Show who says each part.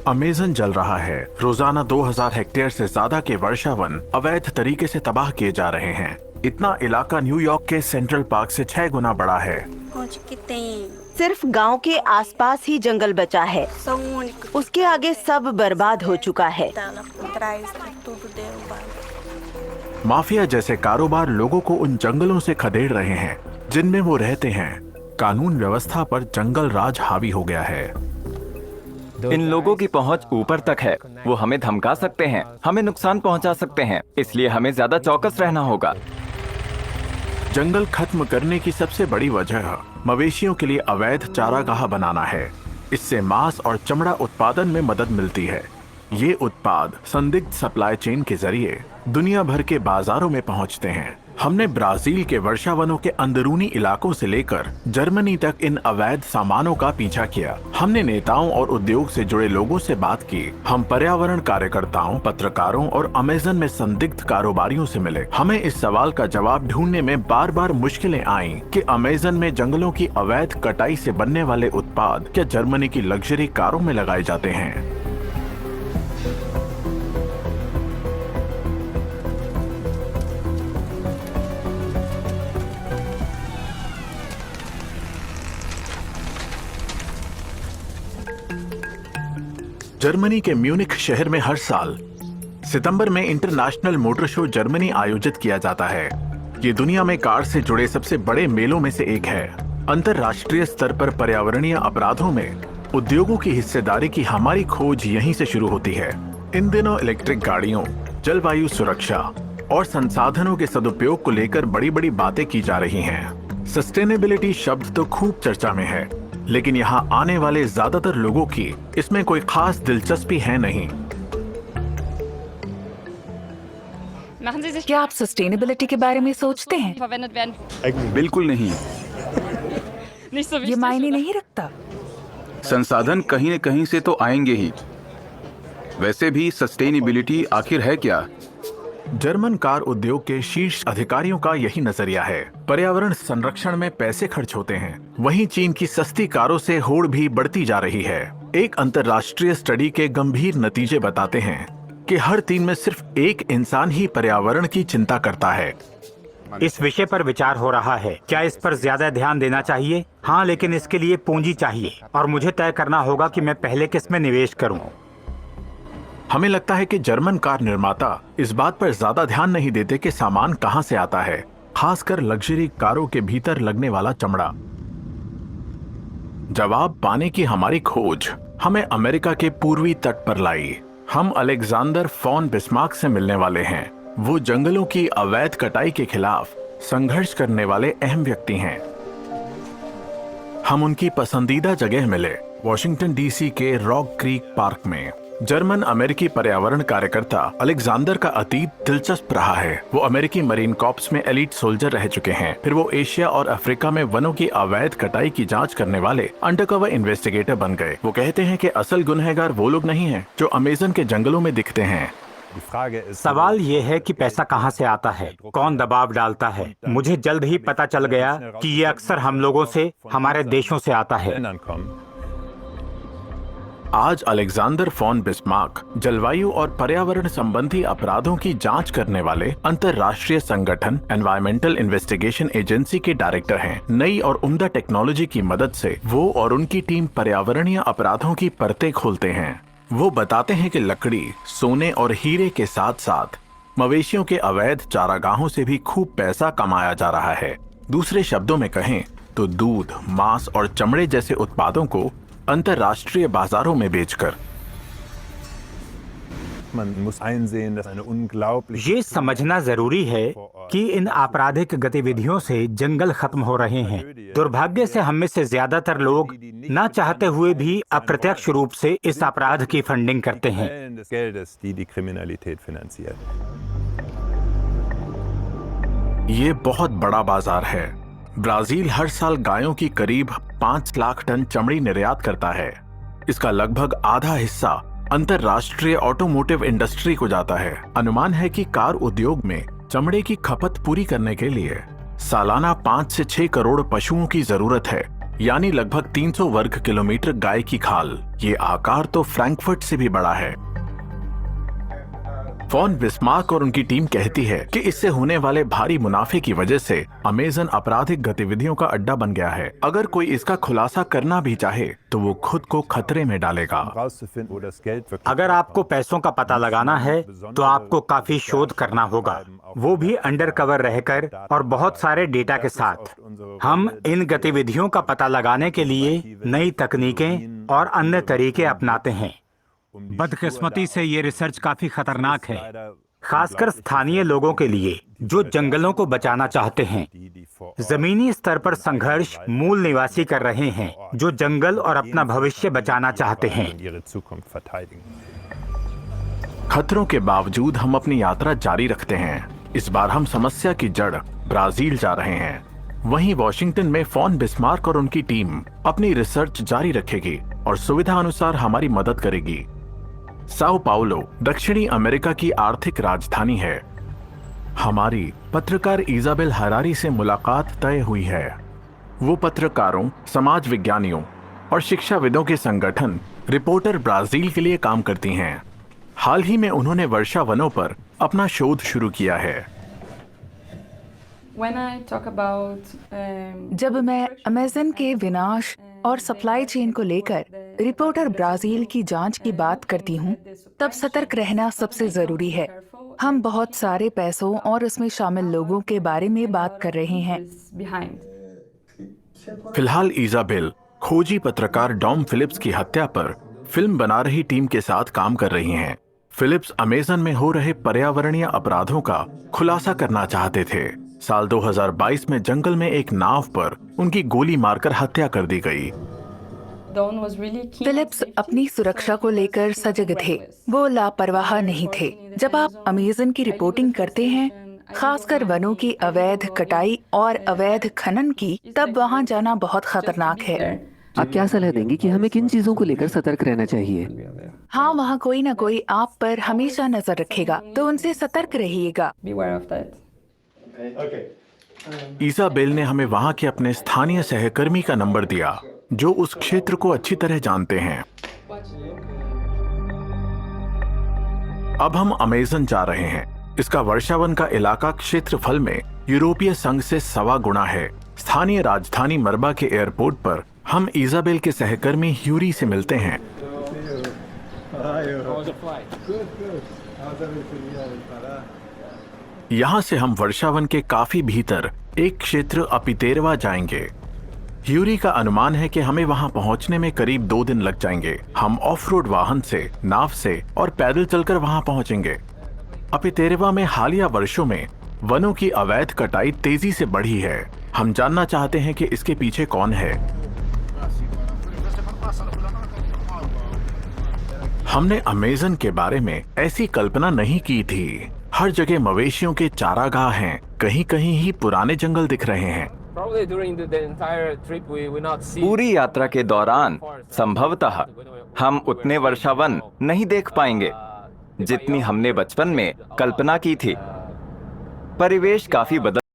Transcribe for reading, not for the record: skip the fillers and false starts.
Speaker 1: Amazon जल रहा है। रोजाना 2000 हेक्टेयर से ज्यादा के वर्षावन अवैध तरीके से तबाह किए जा रहे हैं। इतना इलाका न्यूयॉर्क के सेंट्रल पार्क से 6 गुना बड़ा है।
Speaker 2: सिर्फ गांव के आसपास ही जंगल बचा है, उसके आगे सब बर्बाद हो चुका है।
Speaker 1: माफिया जैसे कारोबार लोगों को उन जंगलों से खदेड़ रहे हैं जिनमें वो रहते हैं। कानून व्यवस्था पर जंगल राज हावी हो गया है।
Speaker 3: इन लोगों की पहुंच ऊपर तक है। वो हमें धमका सकते हैं, हमें नुकसान पहुंचा सकते हैं, इसलिए हमें ज्यादा चौकस रहना होगा।
Speaker 1: जंगल खत्म करने की सबसे बड़ी वजह मवेशियों के लिए अवैध चारागाह बनाना है। इससे मांस और चमड़ा उत्पादन में मदद मिलती है। ये उत्पाद संदिग्ध सप्लाई चेन के जरिए दुनिया भर के बाजारों में पहुंचते हैं। हमने ब्राजील के वर्षावनों के अंदरूनी इलाकों से लेकर जर्मनी तक इन अवैध सामानों का पीछा किया। हमने नेताओं और उद्योग से जुड़े लोगों से बात की। हम पर्यावरण कार्यकर्ताओं, पत्रकारों और अमेज़न में संदिग्ध कारोबारियों से मिले। हमें इस सवाल का जवाब ढूंढने में बार बार मुश्किलें आईं कि अमेज़न में जंगलों की अवैध कटाई से बनने वाले उत्पाद क्या जर्मनी की लग्जरी कारों में लगाए जाते हैं। जर्मनी के म्यूनिख शहर में हर साल सितंबर में इंटरनेशनल मोटर शो जर्मनी आयोजित किया जाता है। ये दुनिया में कार से जुड़े सबसे बड़े मेलों में से एक है। अंतर्राष्ट्रीय स्तर पर पर्यावरणीय अपराधों में उद्योगों की हिस्सेदारी की हमारी खोज यहीं से शुरू होती है। इन दिनों इलेक्ट्रिक गाड़ियों, जलवायु सुरक्षा और संसाधनों के सदुपयोग को लेकर बड़ी बड़ी बातें की जा रही हैं। सस्टेनेबिलिटी शब्द तो खूब चर्चा में है, लेकिन यहाँ आने वाले ज्यादातर लोगों की इसमें कोई खास दिलचस्पी है नहीं।
Speaker 4: क्या आप सस्टेनेबिलिटी के बारे में सोचते हैं?
Speaker 5: बिल्कुल नहीं।
Speaker 4: ये मायने नहीं रखता।
Speaker 5: संसाधन कहीं न कहीं से तो आएंगे ही। वैसे भी सस्टेनेबिलिटी आखिर है क्या?
Speaker 1: जर्मन कार उद्योग के शीर्ष अधिकारियों का यही नजरिया है। पर्यावरण संरक्षण में पैसे खर्च होते हैं, वहीं चीन की सस्ती कारों से होड़ भी बढ़ती जा रही है। एक अंतर्राष्ट्रीय स्टडी के गंभीर नतीजे बताते हैं कि हर 3 में सिर्फ एक इंसान ही पर्यावरण की चिंता करता है।
Speaker 6: इस विषय पर विचार हो रहा है। क्या इस पर ज्यादा ध्यान देना चाहिए? हाँ, लेकिन इसके लिए पूंजी चाहिए और मुझे तय करना होगा कि मैं पहले किस में निवेश करूं।
Speaker 1: हमें लगता है कि जर्मन कार निर्माता इस बात पर ज्यादा ध्यान नहीं देते कि सामान कहां से आता है, खासकर लग्जरी कारों के भीतर लगने वाला चमड़ा। जवाब पाने की हमारी खोज हमें अमेरिका के पूर्वी तट पर लाई। हम अलेक्जेंडर फॉन बिस्मार्क से मिलने वाले हैं। वो जंगलों की अवैध कटाई के खिलाफ संघर्ष करने वाले अहम व्यक्ति हैं। हम उनकी पसंदीदा जगह मिले, वॉशिंगटन डीसी के रॉक क्रीक पार्क में। जर्मन अमेरिकी पर्यावरण कार्यकर्ता अलेक्जेंडर का अतीत दिलचस्प रहा है। वो अमेरिकी मरीन कॉर्प्स में एलीट सोल्जर रह चुके हैं। फिर वो एशिया और अफ्रीका में वनों की अवैध कटाई की जांच करने वाले अंडरकवर इन्वेस्टिगेटर बन गए। वो कहते हैं कि असल गुनहगार वो लोग नहीं हैं जो अमेज़न के जंगलों में दिखते हैं।
Speaker 6: सवाल ये है कि पैसा कहाँ से आता है, कौन दबाव डालता है। मुझे जल्द ही पता चल गया कि ये अक्सर हम लोगों से, हमारे देशों से आता है।
Speaker 1: आज अलेक्जेंडर फॉन बिस्मार्क जलवायु और पर्यावरण संबंधी अपराधों की जांच करने वाले अंतर्राष्ट्रीय संगठन एनवायरमेंटल इन्वेस्टिगेशन एजेंसी के डायरेक्टर हैं। नई और उम्दा टेक्नोलॉजी की मदद से वो और उनकी टीम पर्यावरणीय अपराधों की परतें खोलते हैं। वो बताते हैं कि लकड़ी, सोने और हीरे के साथ साथ मवेशियों के अवैध चारागाहों से भी खूब पैसा कमाया जा रहा है। दूसरे शब्दों में कहें तो दूध, मांस और चमड़े जैसे उत्पादों को अंतर्राष्ट्रीय बाजारों में बेचकर।
Speaker 6: ये समझना जरूरी है कि इन आपराधिक गतिविधियों से जंगल खत्म हो रहे हैं। दुर्भाग्य से हम में से ज्यादातर लोग ना चाहते हुए भी अप्रत्यक्ष रूप से इस अपराध की फंडिंग करते हैं।
Speaker 1: ये बहुत बड़ा बाजार है। ब्राजील हर साल गायों की करीब 5 लाख टन चमड़ी निर्यात करता है। इसका लगभग आधा हिस्सा अंतर्राष्ट्रीय ऑटोमोटिव इंडस्ट्री को जाता है। अनुमान है कि कार उद्योग में चमड़े की खपत पूरी करने के लिए सालाना 5 से 6 करोड़ पशुओं की जरूरत है। यानी लगभग 300 वर्ग किलोमीटर गाय की खाल। ये आकार तो फ्रैंकफर्ट से भी बड़ा है। फॉन बिस्मार्क और उनकी टीम कहती है कि इससे होने वाले भारी मुनाफे की वजह से अमेज़न आपराधिक गतिविधियों का अड्डा बन गया है। अगर कोई इसका खुलासा करना भी चाहे तो वो खुद को खतरे में डालेगा।
Speaker 6: अगर आपको पैसों का पता लगाना है तो आपको काफी शोध करना होगा, वो भी अंडरकवर रहकर और बहुत सारे डेटा के साथ। हम इन गतिविधियों का पता लगाने के लिए नई तकनीकें और अन्य तरीके अपनाते हैं। बदकिस्मती से ये रिसर्च काफी खतरनाक है, खासकर स्थानीय लोगों के लिए जो जंगलों को बचाना चाहते हैं। जमीनी स्तर पर संघर्ष मूल निवासी कर रहे हैं जो जंगल और अपना भविष्य बचाना चाहते हैं।
Speaker 1: खतरों के बावजूद हम अपनी यात्रा जारी रखते हैं। इस बार हम समस्या की जड़ ब्राजील जा रहे हैं। वहीं वॉशिंगटन में फॉन बिस्मार्क और उनकी टीम अपनी रिसर्च जारी रखेगी और सुविधा अनुसार हमारी मदद करेगी। साओ पाउलो दक्षिणी अमेरिका की आर्थिक राजधानी है। हमारी पत्रकार इजाबेल हरारी से मुलाकात तय हुई है। वो पत्रकारों, समाज विज्ञानियों और शिक्षाविदों के संगठन रिपोर्टर ब्राजील के लिए काम करती हैं। हाल ही में उन्होंने वर्षा वनों पर अपना शोध शुरू किया है।
Speaker 4: जब मैं अमेज़न के विनाश और सप्लाई चेन को लेकर रिपोर्टर ब्राजील की जांच की बात करती हूं, तब सतर्क रहना सबसे जरूरी है। हम बहुत सारे पैसों और इसमें शामिल लोगों के बारे में बात कर रहे हैं।
Speaker 1: फिलहाल इजाबेल खोजी पत्रकार डॉम फिलिप्स की हत्या पर फिल्म बना रही टीम के साथ काम कर रही हैं। फिलिप्स अमेज़न में हो रहे पर्यावरणीय अपराधों का खुलासा करना चाहते थे। साल 2022 में जंगल में एक नाव पर उनकी गोली मारकर हत्या कर दी गई।
Speaker 4: फिलिप्स अपनी सुरक्षा को लेकर सजग थे, वो लापरवाह नहीं थे। जब आप अमेज़न की रिपोर्टिंग करते हैं, खासकर वनों की अवैध कटाई और अवैध खनन की, तब वहां जाना बहुत खतरनाक है।
Speaker 7: आप क्या सलाह देंगी कि हमें किन चीजों को लेकर सतर्क रहना चाहिए?
Speaker 4: हाँ, वहाँ कोई ना कोई आप पर हमेशा नजर रखेगा, तो उनसे सतर्क रहिएगा।
Speaker 1: इजाबेल ने हमें वहां के अपने स्थानीय सहकर्मी का नंबर दिया जो उस क्षेत्र को अच्छी तरह जानते हैं। अब हम अमेज़न जा रहे हैं। इसका वर्षावन का इलाका क्षेत्रफल में यूरोपीय संघ से 1.25 गुना है। स्थानीय राजधानी मरबा के एयरपोर्ट पर हम इजाबेल के सहकर्मी ह्यूरी से मिलते हैं। यहाँ से हम वर्षावन के काफी भीतर एक क्षेत्र अपितेरवा जाएंगे। ह्यूरी का अनुमान है कि हमें वहां पहुंचने में करीब 2 दिन लग जाएंगे। हम ऑफ रोड वाहन से, नाव से और पैदल चलकर वहां पहुंचेंगे। अपितेरवा में हालिया वर्षों में वनों की अवैध कटाई तेजी से बढ़ी है। हम जानना चाहते हैं कि इसके पीछे कौन है। हमने अमेज़न के बारे में ऐसी कल्पना नहीं की थी। हर जगह मवेशियों के चारागाह हैं, कहीं कहीं ही पुराने जंगल दिख रहे हैं।
Speaker 3: पूरी यात्रा के दौरान संभवतः हम उतने वर्षावन नहीं देख पाएंगे जितनी हमने बचपन में कल्पना की थी। परिवेश काफी बदल